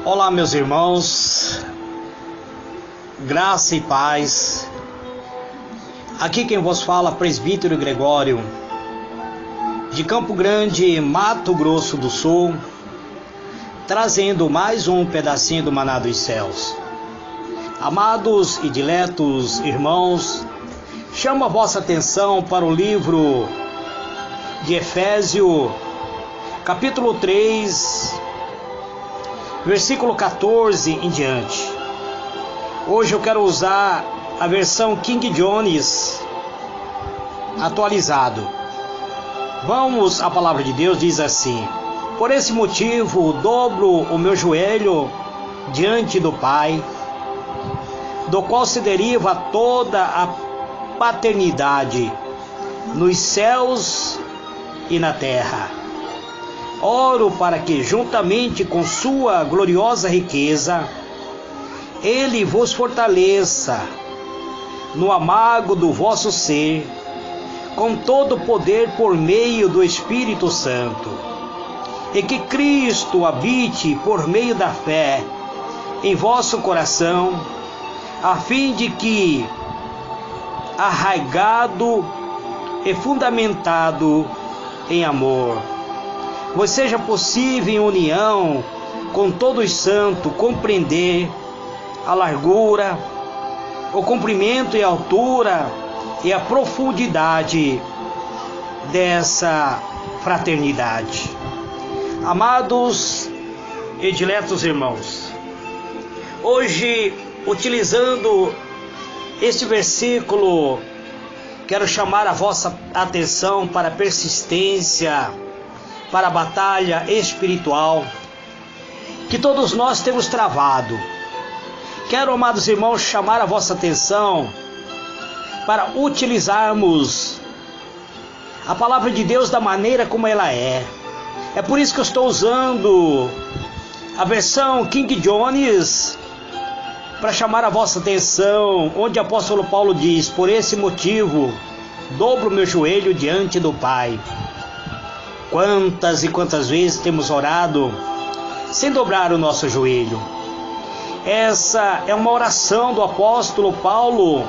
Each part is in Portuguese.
Olá, meus irmãos, graça e paz. Aqui quem vos fala, presbítero Gregório, de Campo Grande, Mato Grosso do Sul, trazendo mais um pedacinho do Maná dos Céus. Amados e diletos irmãos, chamo a vossa atenção para o livro de Efésios, capítulo 3, versículo 14 em diante. Hoje eu quero usar a versão King James atualizado. Vamos, a palavra de Deus diz assim: por esse motivo dobro o meu joelho diante do Pai, do qual se deriva toda a paternidade nos céus e na terra. Oro para que, juntamente com sua gloriosa riqueza, Ele vos fortaleça no amago do vosso ser, com todo o poder por meio do Espírito Santo, e que Cristo habite por meio da fé em vosso coração, a fim de que, arraigado e fundamentado em amor, vos seja possível, em união com todos os santos, compreender a largura, o comprimento e a altura e a profundidade dessa fraternidade. Amados e diletos irmãos, hoje, utilizando este versículo, quero chamar a vossa atenção para a persistência, para a batalha espiritual que todos nós temos travado. Quero, amados irmãos, chamar a vossa atenção para utilizarmos a palavra de Deus da maneira como ela é. É por isso que eu estou usando a versão King James para chamar a vossa atenção, onde o apóstolo Paulo diz: por esse motivo dobro meu joelho diante do Pai. Quantas e quantas vezes temos orado sem dobrar o nosso joelho? Essa é uma oração do apóstolo Paulo,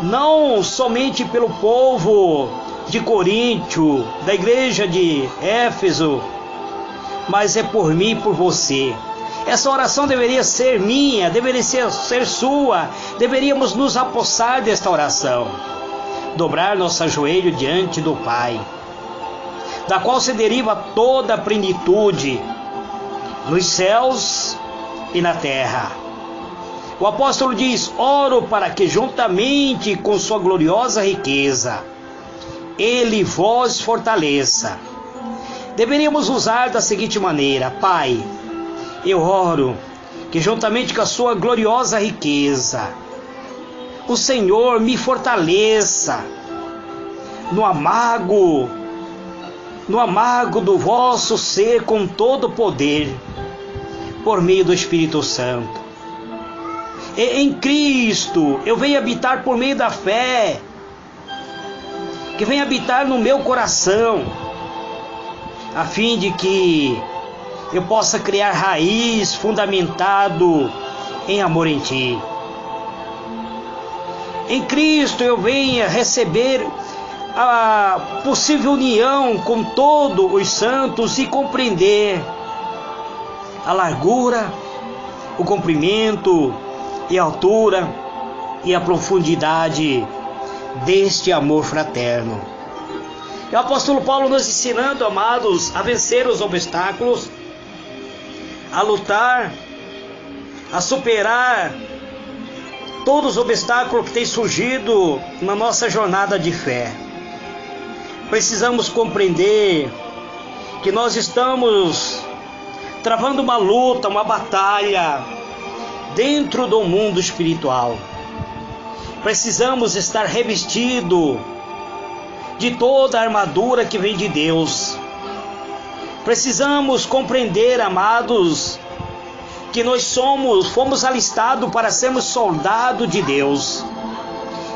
não somente pelo povo de Coríntio, da igreja de Éfeso, mas é por mim e por você. Essa oração deveria ser minha, deveria ser sua. Deveríamos nos apossar desta oração, dobrar nosso joelho diante do Pai, da qual se deriva toda a plenitude nos céus e na terra. O apóstolo diz: oro para que, juntamente com sua gloriosa riqueza, Ele vos fortaleça. Deveríamos usar da seguinte maneira: Pai, eu oro que, juntamente com a sua gloriosa riqueza, o Senhor me fortaleça no amago do vosso ser, com todo o poder, por meio do Espírito Santo. E em Cristo eu venho habitar por meio da fé, que venha habitar no meu coração, a fim de que eu possa criar raiz fundamentado em amor em Ti. Em Cristo eu venha receber a possível união com todos os santos e compreender a largura, o comprimento e a altura e a profundidade deste amor fraterno. E o apóstolo Paulo nos ensinando, amados, a vencer os obstáculos, a lutar, a superar todos os obstáculos que têm surgido na nossa jornada de fé. Precisamos compreender que nós estamos travando uma luta, uma batalha dentro do mundo espiritual. Precisamos estar revestidos de toda a armadura que vem de Deus. Precisamos compreender, amados, que nós fomos alistados para sermos soldados de Deus.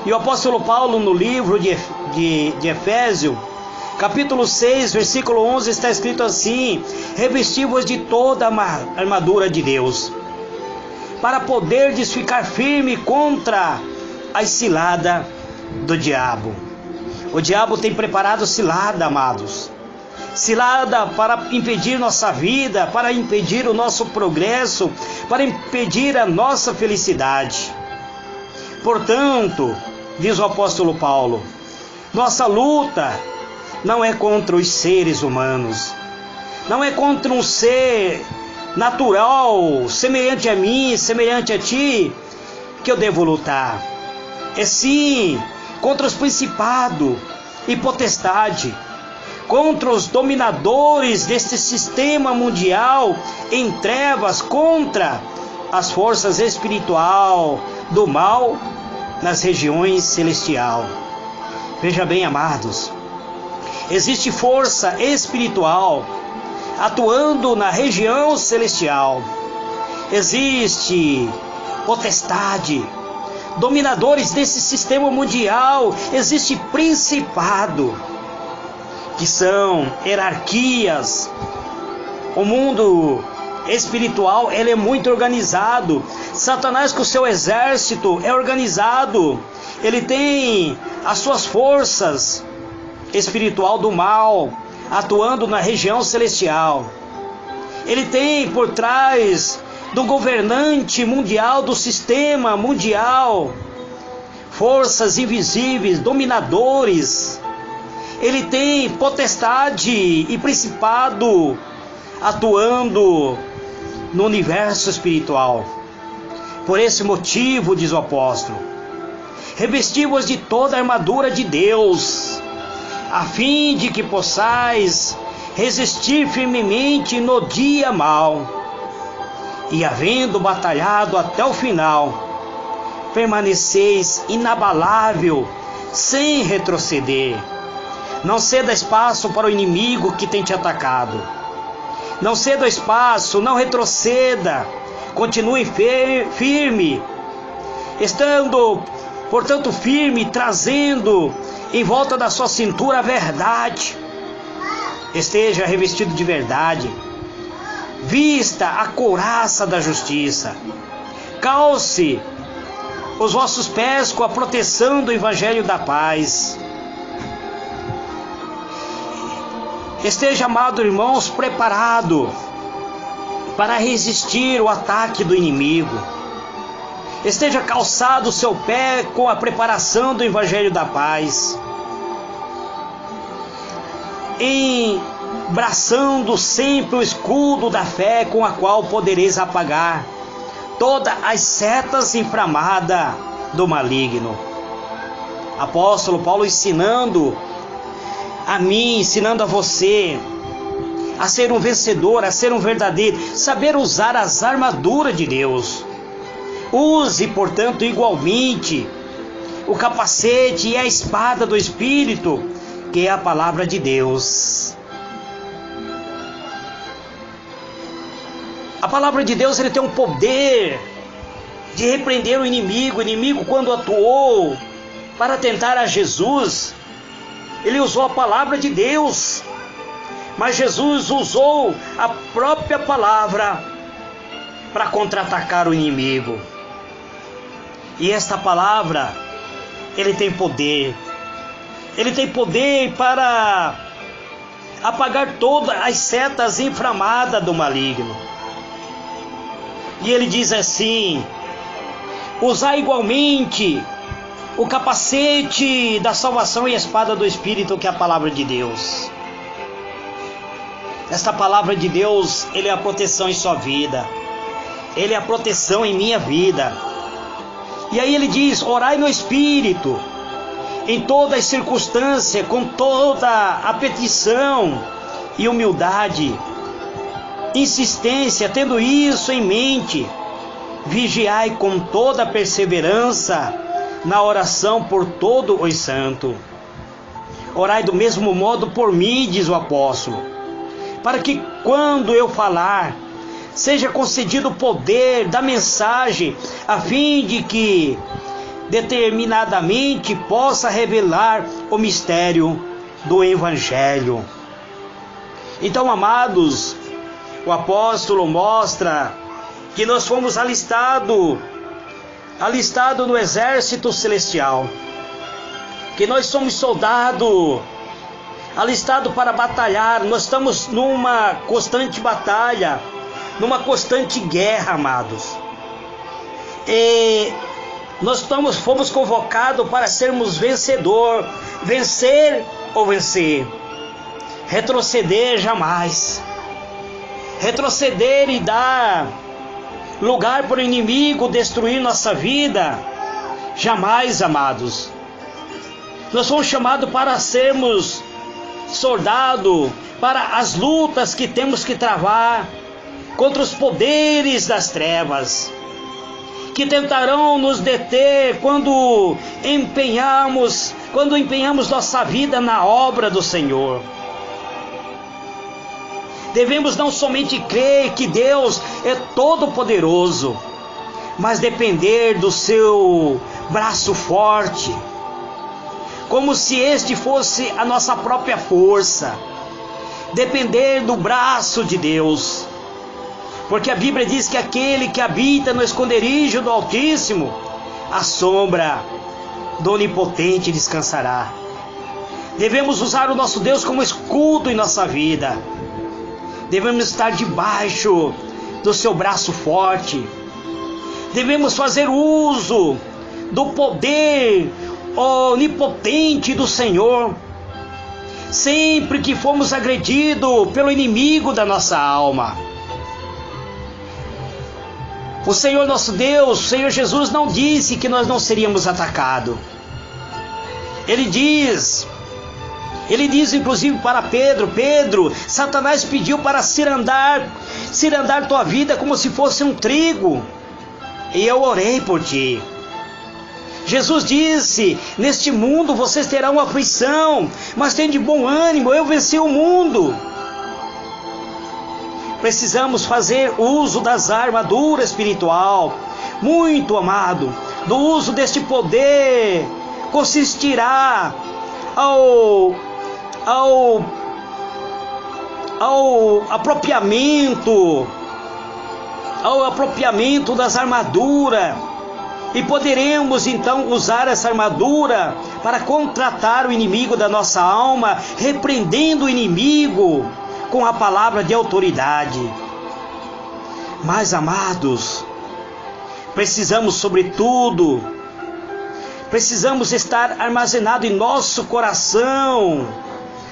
E o apóstolo Paulo, no livro de Efésios, capítulo 6, versículo 11, está escrito assim: revesti-vos de toda a armadura de Deus, para poderdes ficar firme contra a cilada do diabo. O diabo tem preparado cilada, amados. Cilada para impedir nossa vida, para impedir o nosso progresso, para impedir a nossa felicidade. Portanto, diz o apóstolo Paulo, nossa luta não é contra os seres humanos, não é contra um ser natural, semelhante a mim, semelhante a ti, que eu devo lutar. É sim contra os principados e potestade, contra os dominadores deste sistema mundial em trevas, contra as forças espirituais do mal nas regiões celestiais. Veja bem, amados, existe força espiritual atuando na região celestial. Existe potestade, dominadores desse sistema mundial, existe principado, que são hierarquias. O mundo espiritual, ele é muito organizado. Satanás, com o seu exército, é organizado. Ele tem as suas forças espiritual do mal atuando na região celestial. Ele tem por trás do governante mundial, do sistema mundial, forças invisíveis, dominadores. Ele tem potestade e principado atuando no universo espiritual. Por esse motivo, diz o apóstolo, revesti-vos de toda a armadura de Deus, a fim de que possais resistir firmemente no dia mau, e havendo batalhado até o final, permaneceis inabalável, sem retroceder. Não ceda espaço para o inimigo que tem te atacado. Não ceda espaço, não retroceda. Continue firme, estando, portanto, firme, trazendo em volta da sua cintura a verdade. Esteja revestido de verdade. Vista a couraça da justiça. Calce os vossos pés com a proteção do evangelho da paz. Esteja, amado irmãos, preparado para resistir o ataque do inimigo. Esteja calçado o seu pé com a preparação do evangelho da paz. Embraçando sempre o escudo da fé, com a qual podereis apagar todas as setas inflamadas do maligno. Apóstolo Paulo ensinando a mim, ensinando a você a ser um vencedor, a ser um verdadeiro, saber usar as armaduras de Deus. Use, portanto, igualmente o capacete e a espada do Espírito, que é a palavra de Deus. A palavra de Deus, ele tem um poder de repreender o inimigo. O inimigo, quando atuou para tentar a Jesus, ele usou a palavra de Deus, mas Jesus usou a própria palavra para contra-atacar o inimigo. E esta palavra, ele tem poder para apagar todas as setas inflamadas do maligno. E ele diz assim: usar igualmente o capacete da salvação e a espada do Espírito, que é a palavra de Deus. Esta palavra de Deus, ele é a proteção em sua vida. Ele é a proteção em minha vida. E aí ele diz: orai no Espírito, em todas as circunstâncias, com toda a petição e humildade, insistência, tendo isso em mente, vigiai com toda a perseverança na oração por todos os santos. Orai do mesmo modo por mim, diz o apóstolo, para que quando eu falar, seja concedido o poder da mensagem, a fim de que determinadamente possa revelar o mistério do Evangelho. Então, amados, o apóstolo mostra que nós fomos alistados no exército celestial, que nós somos soldados, alistados para batalhar. Nós estamos numa constante batalha, numa constante guerra, amados. E nós fomos convocados para sermos vencedor, vencer ou vencer. Retroceder jamais. Retroceder e dar lugar para o inimigo destruir nossa vida, jamais, amados. Nós somos chamados para sermos soldados, para as lutas que temos que travar contra os poderes das trevas, que tentarão nos deter quando empenhamos nossa vida na obra do Senhor. Devemos não somente crer que Deus é todo-poderoso, mas depender do seu braço forte, como se este fosse a nossa própria força. Depender do braço de Deus, porque a Bíblia diz que aquele que habita no esconderijo do Altíssimo, a sombra do Onipotente descansará. Devemos usar o nosso Deus como escudo em nossa vida. Devemos estar debaixo do seu braço forte. Devemos fazer uso do poder onipotente do Senhor, sempre que formos agredidos pelo inimigo da nossa alma. O Senhor nosso Deus, o Senhor Jesus, não disse que nós não seríamos atacados. Ele diz inclusive para Pedro: Pedro, Satanás pediu para cirandar tua vida como se fosse um trigo, e eu orei por ti. Jesus disse: neste mundo vocês terão aflição, mas tenham de bom ânimo, eu venci o mundo. Precisamos fazer uso das armaduras espiritual, muito amado. Do uso deste poder consistirá ao apropriamento das armaduras, e poderemos então usar essa armadura para contratar o inimigo da nossa alma, repreendendo o inimigo com a palavra de autoridade. Mas, amados, precisamos, sobretudo, estar armazenado em nosso coração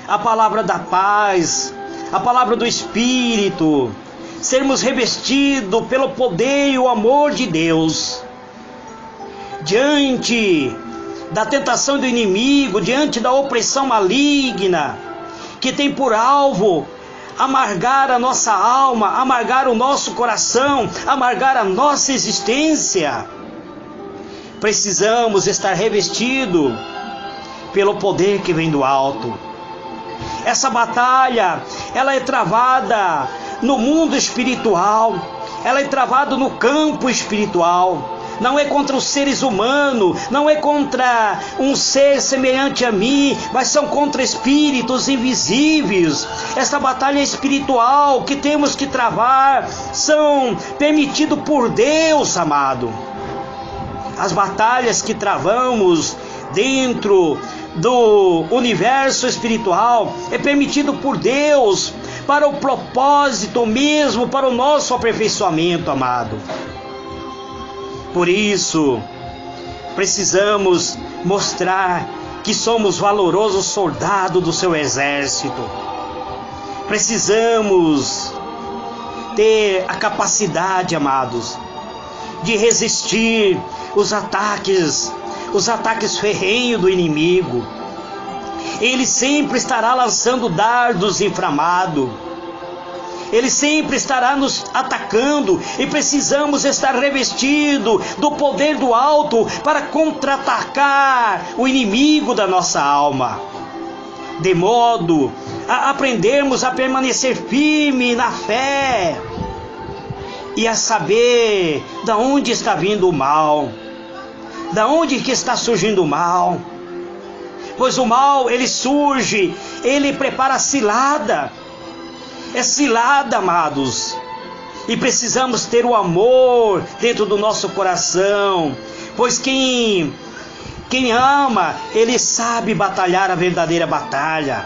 a palavra da paz, a palavra do Espírito, sermos revestidos pelo poder e o amor de Deus. Diante da tentação do inimigo, diante da opressão maligna, que tem por alvo amargar a nossa alma, amargar o nosso coração, amargar a nossa existência, precisamos estar revestidos pelo poder que vem do alto. Essa batalha, ela é travada no mundo espiritual, ela é travada no campo espiritual. Não é contra os seres humanos, não é contra um ser semelhante a mim, mas são contra espíritos invisíveis. Essa batalha espiritual que temos que travar são permitidos por Deus, amado. As batalhas que travamos dentro do universo espiritual é permitido por Deus, para o propósito mesmo, para o nosso aperfeiçoamento, amado. Por isso, precisamos mostrar que somos valorosos soldados do seu exército. Precisamos ter a capacidade, amados, de resistir os ataques ferrenhos do inimigo. Ele sempre estará lançando dardos inflamados. Ele sempre estará nos atacando, e precisamos estar revestidos do poder do alto para contra-atacar o inimigo da nossa alma, de modo a aprendermos a permanecer firme na fé e a saber da onde está vindo o mal, da onde que está surgindo o mal. Pois o mal, ele surge, ele prepara cilada. É cilada, amados. E precisamos ter o amor dentro do nosso coração. Pois quem ama, ele sabe batalhar a verdadeira batalha.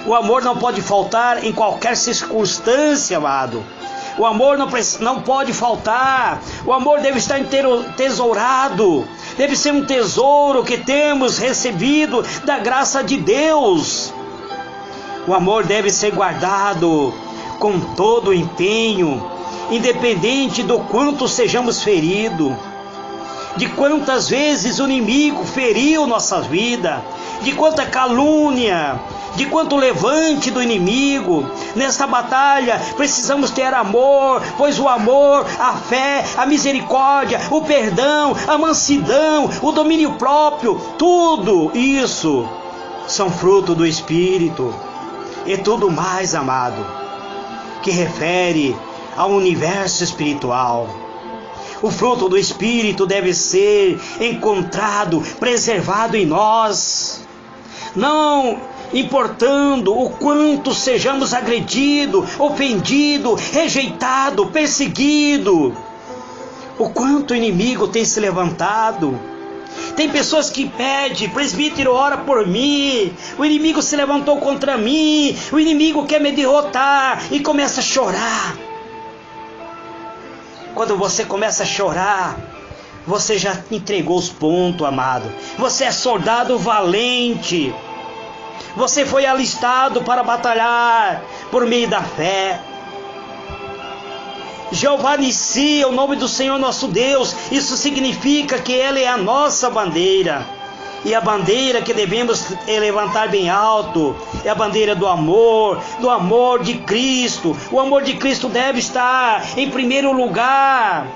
O amor não pode faltar em qualquer circunstância, amado. O amor não pode faltar. O amor deve estar entesourado. Deve ser um tesouro que temos recebido da graça de Deus. O amor deve ser guardado com todo o empenho, independente do quanto sejamos feridos, de quantas vezes o inimigo feriu nossa vida, de quanta calúnia, de quanto levante do inimigo. Nesta batalha precisamos ter amor, pois o amor, a fé, a misericórdia, o perdão, a mansidão, o domínio próprio, tudo isso são fruto do Espírito. E tudo mais, amado, que refere ao universo espiritual. O fruto do Espírito deve ser encontrado, preservado em nós, não importando o quanto sejamos agredidos, ofendidos, rejeitados, perseguidos, o quanto o inimigo tem se levantado. Tem pessoas que pedem: presbítero, ora por mim, o inimigo se levantou contra mim, o inimigo quer me derrotar, e começa a chorar. Quando você começa a chorar, você já entregou os pontos, amado. Você é soldado valente. Você foi alistado para batalhar por meio da fé. Jeová Nissi é o nome do Senhor nosso Deus. Isso significa que Ele é a nossa bandeira. E a bandeira que devemos levantar bem alto é a bandeira do amor de Cristo. O amor de Cristo deve estar em primeiro lugar,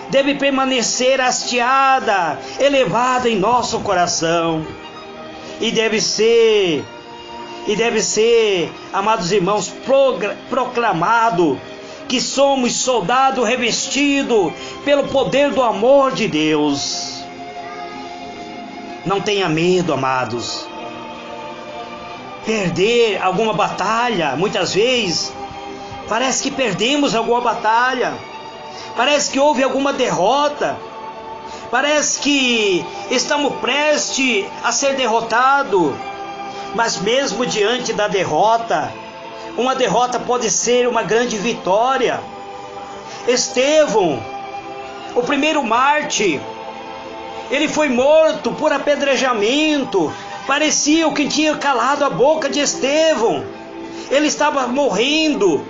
deve permanecer hasteada, elevada em nosso coração. E deve ser, amados irmãos, proclamado que somos soldados revestidos pelo poder do amor de Deus. Não tenha medo, amados. Perder alguma batalha, muitas vezes, parece que perdemos alguma batalha. Parece que houve alguma derrota. Parece que estamos prestes a ser derrotados. Mas mesmo diante da derrota, uma derrota pode ser uma grande vitória. Estevão, o primeiro mártir, ele foi morto por apedrejamento. Parecia o que tinha calado a boca de Estevão. Ele estava morrendo,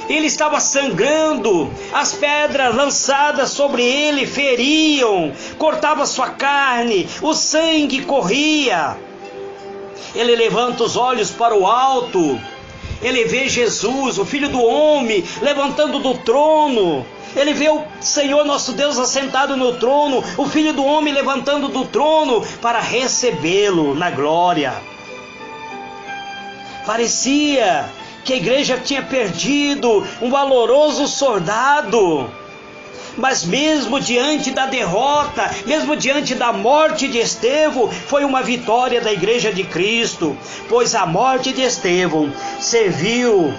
ele estava sangrando. As pedras lançadas sobre ele feriam, cortavam sua carne, o sangue corria. Ele levanta os olhos para o alto. Ele vê Jesus, o Filho do Homem, levantando do trono. Ele vê o Senhor nosso Deus assentado no trono, o Filho do Homem levantando do trono para recebê-lo na glória. Parecia que a igreja tinha perdido um valoroso soldado. Mas mesmo diante da derrota, mesmo diante da morte de Estevão, foi uma vitória da igreja de Cristo. Pois a morte de Estevão serviu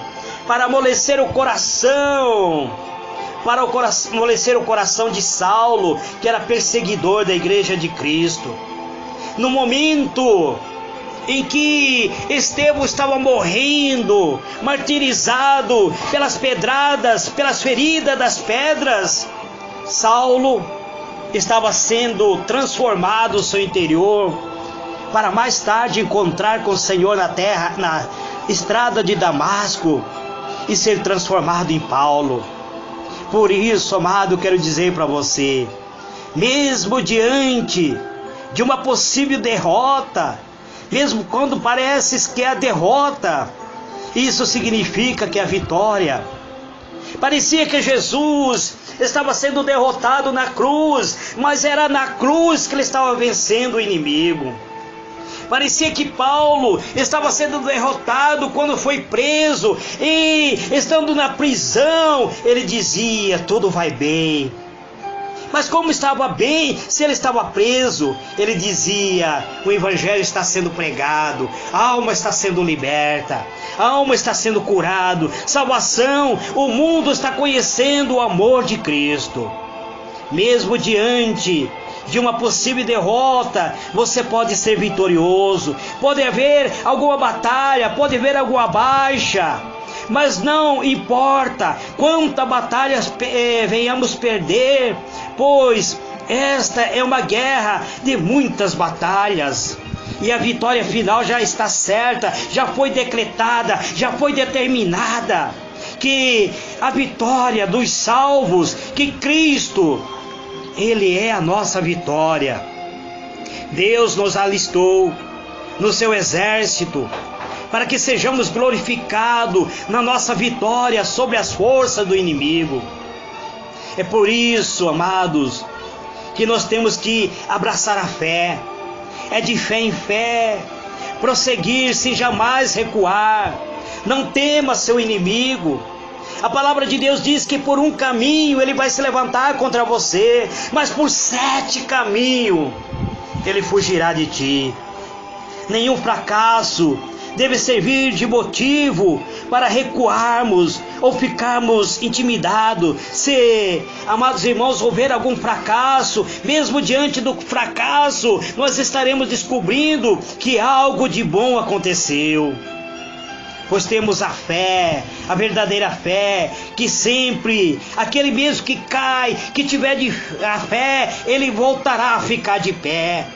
para amolecer o coração, amolecer o coração de Saulo, que era perseguidor da igreja de Cristo. No momento em que Estevão estava morrendo, martirizado pelas pedradas, pelas feridas das pedras, Saulo estava sendo transformado no seu interior, para mais tarde encontrar com o Senhor na terra, na estrada de Damasco, e ser transformado em Paulo. Por isso, amado, quero dizer para você, mesmo diante de uma possível derrota, mesmo quando parece que é a derrota, isso significa que é a vitória. Parecia que Jesus estava sendo derrotado na cruz, mas era na cruz que ele estava vencendo o inimigo. Parecia que Paulo estava sendo derrotado quando foi preso, e estando na prisão, ele dizia: tudo vai bem. Mas como estava bem, se ele estava preso? Ele dizia: o evangelho está sendo pregado, a alma está sendo liberta, a alma está sendo curado, salvação, o mundo está conhecendo o amor de Cristo. Mesmo diante de uma possível derrota, você pode ser vitorioso. Pode haver alguma batalha, pode haver alguma baixa, mas não importa quanta batalha venhamos perder, pois esta é uma guerra de muitas batalhas. E a vitória final já está certa, já foi decretada, já foi determinada. Que a vitória dos salvos, que Cristo, Ele é a nossa vitória. Deus nos alistou no seu exército para que sejamos glorificados na nossa vitória sobre as forças do inimigo. É por isso, amados, que nós temos que abraçar a fé. É de fé em fé, prosseguir sem jamais recuar. Não tema seu inimigo. A palavra de Deus diz que por um caminho ele vai se levantar contra você, mas por 7 caminhos ele fugirá de ti. Nenhum fracasso deve servir de motivo para recuarmos ou ficarmos intimidados. Se, amados irmãos, houver algum fracasso, mesmo diante do fracasso, nós estaremos descobrindo que algo de bom aconteceu. Pois temos a fé, a verdadeira fé, que sempre, aquele mesmo que cai, que tiver a fé, ele voltará a ficar de pé.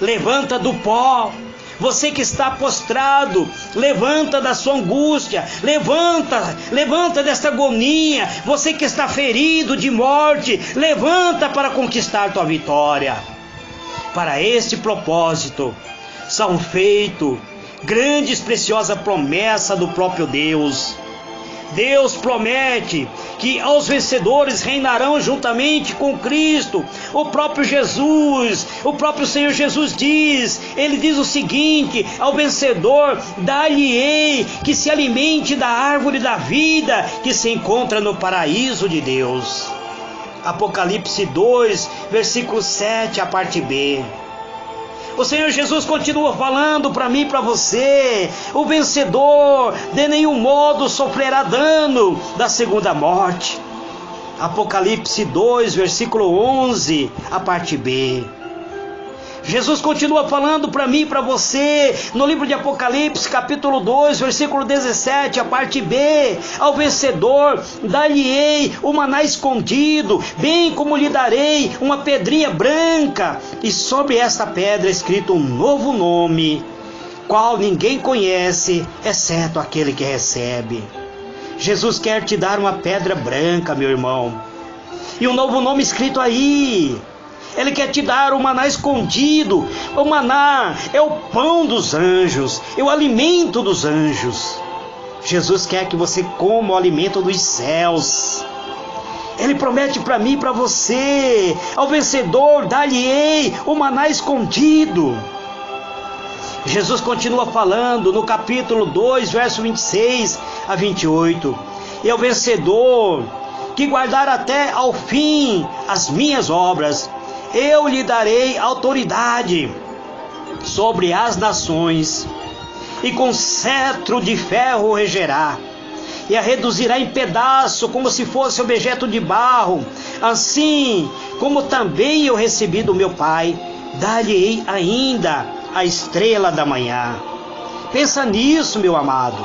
Levanta do pó. Você que está postrado, levanta da sua angústia, levanta desta agonia. Você que está ferido de morte, levanta para conquistar tua vitória. Para este propósito, são feitos grandes, preciosas promessas do próprio Deus. Deus promete que aos vencedores reinarão juntamente com Cristo. O próprio Jesus, o próprio Senhor Jesus diz, ele diz o seguinte: ao vencedor dar-lhe-ei que se alimente da árvore da vida que se encontra no paraíso de Deus. Apocalipse 2, versículo 7, a parte B. O Senhor Jesus continua falando para mim e para você: o vencedor de nenhum modo sofrerá dano da segunda morte. Apocalipse 2, versículo 11, a parte B. Jesus continua falando para mim e para você, no livro de Apocalipse, capítulo 2, versículo 17, a parte B: ao vencedor dar-lhe-ei o maná escondido, bem como lhe darei uma pedrinha branca, e sobre esta pedra escrito um novo nome, qual ninguém conhece, exceto aquele que recebe. Jesus quer te dar uma pedra branca, meu irmão, e um novo nome escrito aí. Ele quer te dar o maná escondido. O maná é o pão dos anjos, é o alimento dos anjos. Jesus quer que você coma o alimento dos céus. Ele promete para mim e para você: ao vencedor dar-lhe-ei o maná escondido. Jesus continua falando no capítulo 2, verso 26 a 28. E ao vencedor que guardar até ao fim as minhas obras, eu lhe darei autoridade sobre as nações, e com cetro de ferro regerá, e a reduzirá em pedaço como se fosse objeto de barro. Assim como também eu recebi do meu Pai, dar-lhe-ei ainda a estrela da manhã. Pensa nisso, meu amado.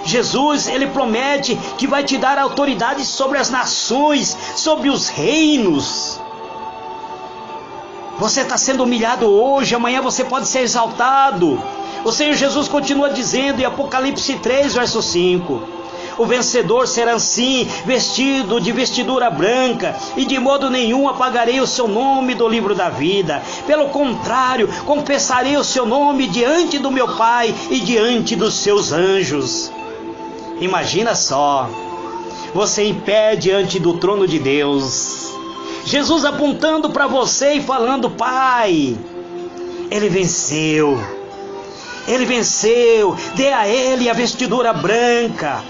Jesus, ele promete que vai te dar autoridade sobre as nações, sobre os reinos. Você está sendo humilhado hoje, amanhã você pode ser exaltado. O Senhor Jesus continua dizendo em Apocalipse 3, verso 5: o vencedor será assim, vestido de vestidura branca, e de modo nenhum apagarei o seu nome do livro da vida. Pelo contrário, confessarei o seu nome diante do meu Pai e diante dos seus anjos. Imagina só, você em pé diante do trono de Deus, Jesus apontando para você e falando: Pai, Ele venceu, dê a Ele a vestidura branca,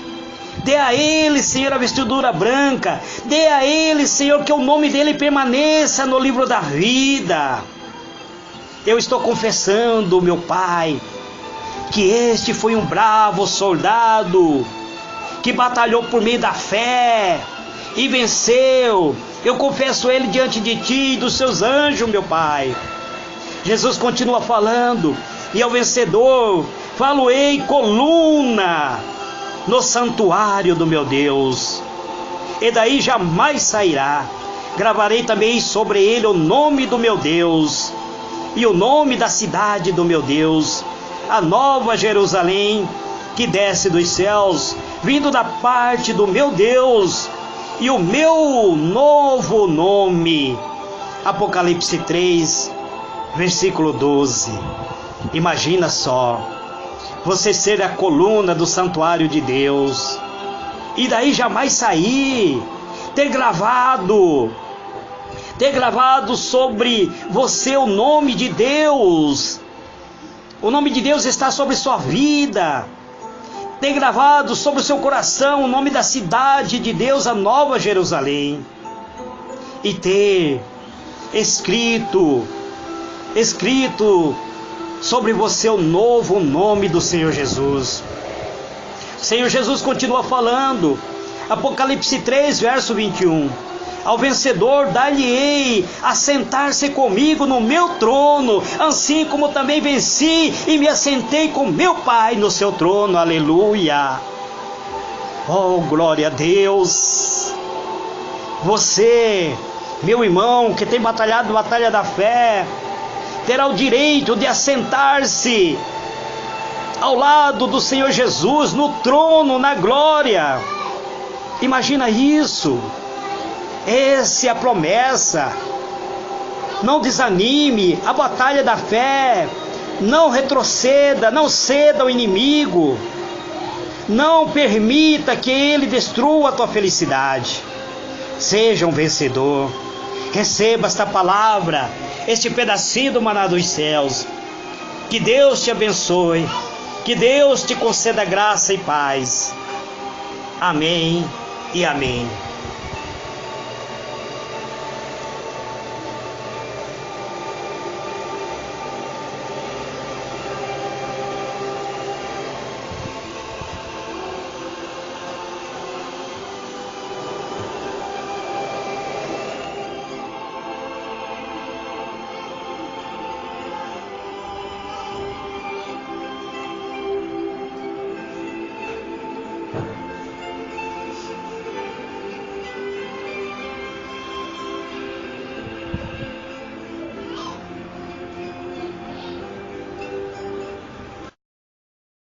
Dê a ele, Senhor, a vestidura branca. Dê a ele, Senhor, que o nome dele permaneça no livro da vida. Eu estou confessando, meu Pai, que este foi um bravo soldado que batalhou por meio da fé e venceu. Eu confesso ele diante de ti e dos seus anjos, meu Pai. Jesus continua falando: e ao vencedor falo-ei coluna no santuário do meu Deus, e daí jamais sairá. Gravarei também sobre ele o nome do meu Deus e o nome da cidade do meu Deus, a nova Jerusalém que desce dos céus, vindo da parte do meu Deus, e o meu novo nome. Apocalipse 3, versículo 12. Imagina só, você ser a coluna do santuário de Deus, e daí jamais sair, ter gravado sobre você o nome de Deus. O nome de Deus está sobre sua vida. Ter gravado sobre o seu coração o nome da cidade de Deus, a nova Jerusalém. E ter escrito sobre você o novo nome do Senhor Jesus. O Senhor Jesus continua falando, Apocalipse 3, verso 21. Ao vencedor dar-lhe-ei a sentar-se comigo no meu trono, assim como também venci e me assentei com meu Pai no seu trono. Aleluia! Oh, glória a Deus! Você, meu irmão, que tem batalhado a batalha da fé, terá o direito de assentar-se ao lado do Senhor Jesus, no trono, na glória. Imagina isso. Essa é a promessa. Não desanime a batalha da fé. Não retroceda, não ceda ao inimigo. Não permita que ele destrua a tua felicidade. Seja um vencedor. Receba esta palavra, este pedacinho do maná dos céus. Que Deus te abençoe. Que Deus te conceda graça e paz. Amém e amém.